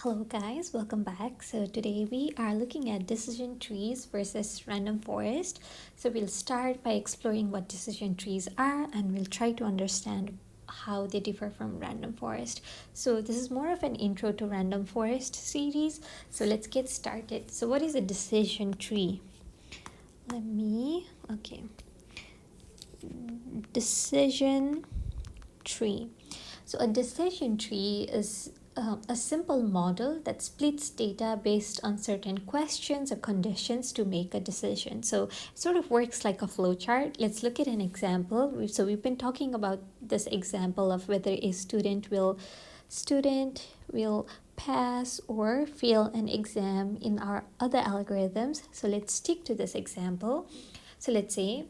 Hello guys, welcome back. So today we are looking at decision trees versus random forest. So we'll start by exploring what decision trees are and we'll try to understand how they differ from random forest. So this is more of an intro to random forest series. So let's get started. So what is a decision tree? Decision tree. So a decision tree is a simple model that splits data based on certain questions or conditions to make a decision. So it sort of works like a flowchart. Let's look at an example. So we've been talking about this example of whether a student will pass or fail an exam in our other algorithms. So let's stick to this example. So let's say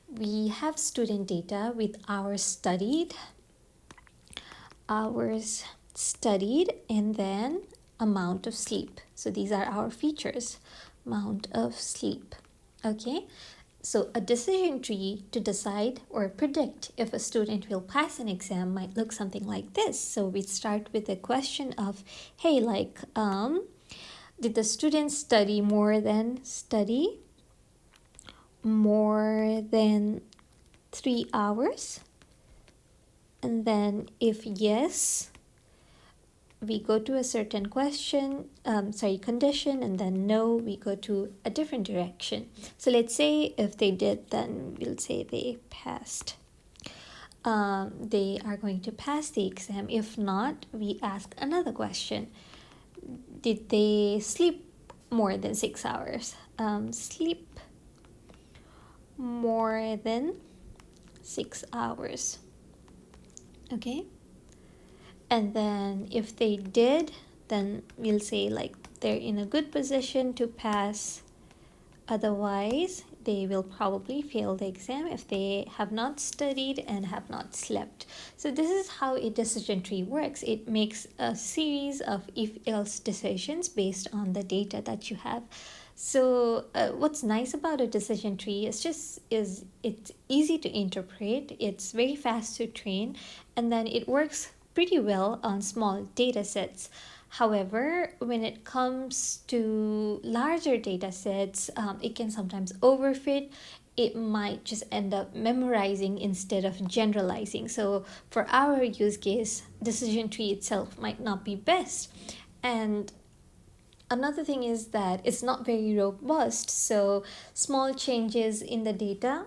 we have student data with hours studied, and then amount of sleep. So these are our features, amount of sleep. Okay, so a decision tree to decide or predict if a student will pass an exam might look something like this. So we start with a question of, hey, did the student study more than 3 hours? And then if yes, we go to a certain condition, and then no, we go to a different direction. So let's say if they did, then we'll say they passed. They are going to pass the exam. If not, we ask another question. Did they sleep more than 6 hours? Sleep more than 6 hours. Okay, and then if they did, then we'll say like they're in a good position to pass. Otherwise, they will probably fail the exam if they have not studied and have not slept. So this is how a decision tree works. It makes a series of if-else decisions based on the data that you have. So what's nice about a decision tree is it's easy to interpret, it's very fast to train, and then it works pretty well on small data sets. However, when it comes to larger data sets, it can sometimes overfit. It might just end up memorizing instead of generalizing. So for our use case, decision tree itself might not be best. And another thing is that it's not very robust. So small changes in the data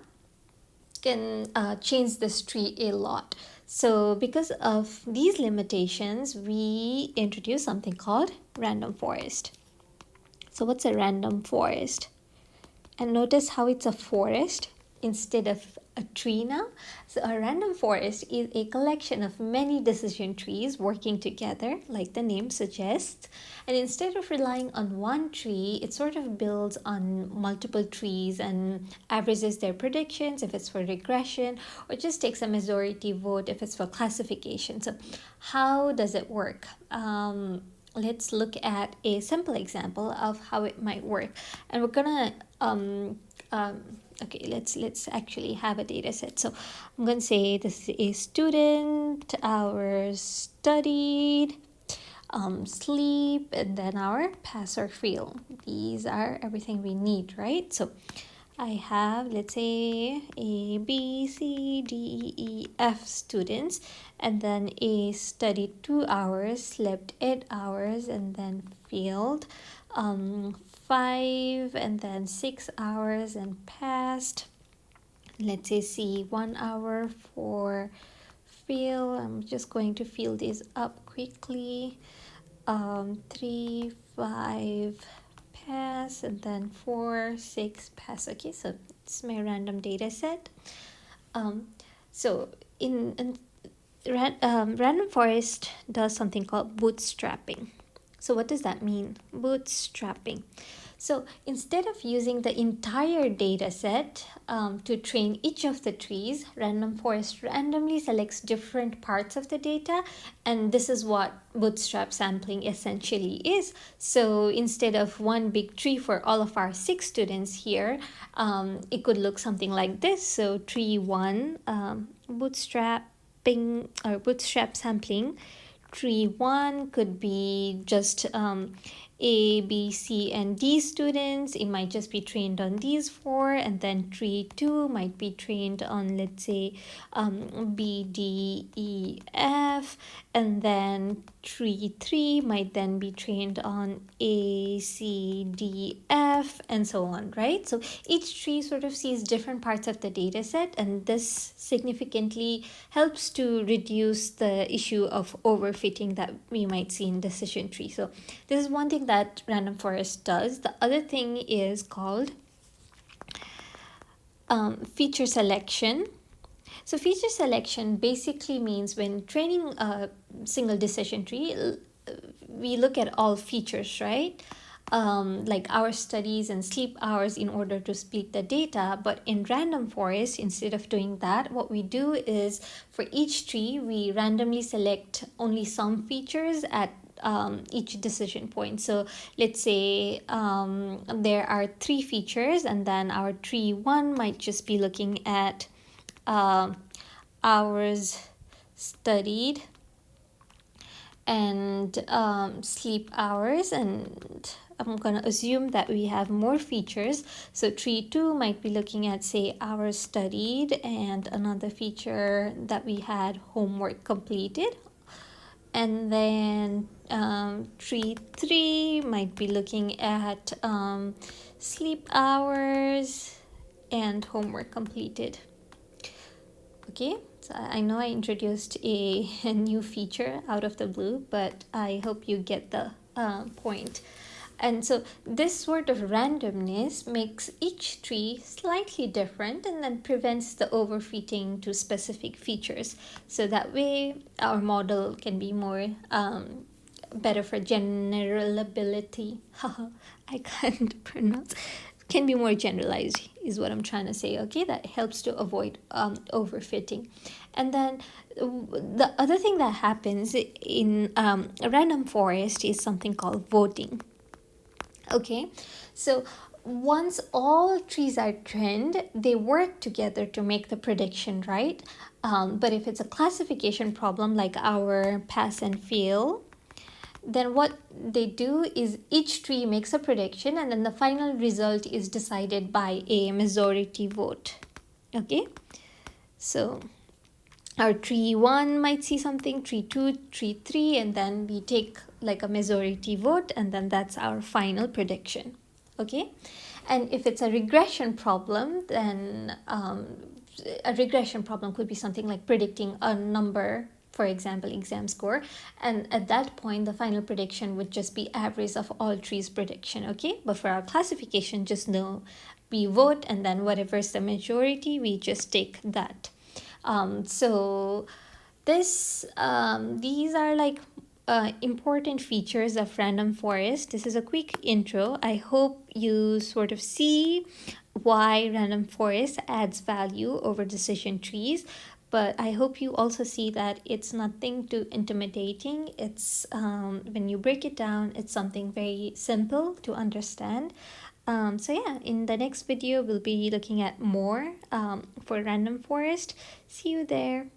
can change this tree a lot. So because of these limitations, we introduce something called random forest. So what's a random forest? And notice how it's a forest instead of a tree now. So a random forest is a collection of many decision trees working together, like the name suggests. And instead of relying on one tree, it sort of builds on multiple trees and averages their predictions if it's for regression, or just takes a majority vote if it's for classification. So how does it work? Let's look at a simple example of how it might work. And we're gonna okay, let's actually have a data set. So I'm going to say this is a student, hours studied, sleep, and then our pass or fail. These are everything we need, right? So I have, let's say, A, B, C, D, E, F students, and then A studied 2 hours, slept 8 hours, and then failed 5, and then 6 hours and passed. Let's say C, 1 hour for fail. I'm just going to fill these up quickly. 3, 5 pass, and then 4, 6 pass. Okay, so it's my random data set. So in random forest does something called bootstrapping. So what does that mean? Bootstrapping. So instead of using the entire data set to train each of the trees, random forest randomly selects different parts of the data, and this is what bootstrap sampling essentially is. So instead of one big tree for all of our 6 students here, it could look something like this. So tree 1, bootstrap sampling, tree 1 could be just A, B, C, and D students. It might just be trained on these 4, and then tree 2 might be trained on, let's say, B, D, E, F, and then tree 3 might then be trained on A, C, D, F, and so on, right? So each tree sort of sees different parts of the data set, and this significantly helps to reduce the issue of overfitting that we might see in decision tree. So this is one thing that random forest does. The other thing is called feature selection. So feature selection basically means when training a single decision tree, we look at all features, right? Like hour studies and sleep hours in order to split the data. But in random forest, instead of doing that, what we do is for each tree, we randomly select only some features at each decision point. So let's say there are 3 features, and then our tree 1 might just be looking at hours studied and sleep hours, and I'm gonna assume that we have more features. So tree 2 might be looking at, say, hours studied, and another feature that we had homework completed. And then tree 3 might be looking at sleep hours and homework completed. Okay, so I know I introduced a new feature out of the blue, but I hope you get the point. And so this sort of randomness makes each tree slightly different and then prevents the overfitting to specific features. So that way our model can be more better for generalizability. I can't pronounce. Can be more generalized is what I'm trying to say. Okay, that helps to avoid overfitting. And then the other thing that happens in a random forest is something called voting. Okay, so once all trees are trained, they work together to make the prediction, right? But if it's a classification problem like our pass and fail, then what they do is each tree makes a prediction, and then the final result is decided by a majority vote. Okay, so our tree 1 might see something, tree 2, tree 3, and then we take like a majority vote, and then that's our final prediction. Okay, and if it's a regression problem, then a regression problem could be something like predicting a number, for example, exam score, and at that point the final prediction would just be average of all trees prediction. Okay, but for our classification, just know we vote, and then whatever's the majority, we just take that. So these are like important features of random forest. This is a quick intro. I hope you sort of see why random forest adds value over decision trees, but I hope you also see that it's nothing too intimidating. It's when you break it down, it's something very simple to understand. So yeah, in the next video, we'll be looking at more for random forest. See you there.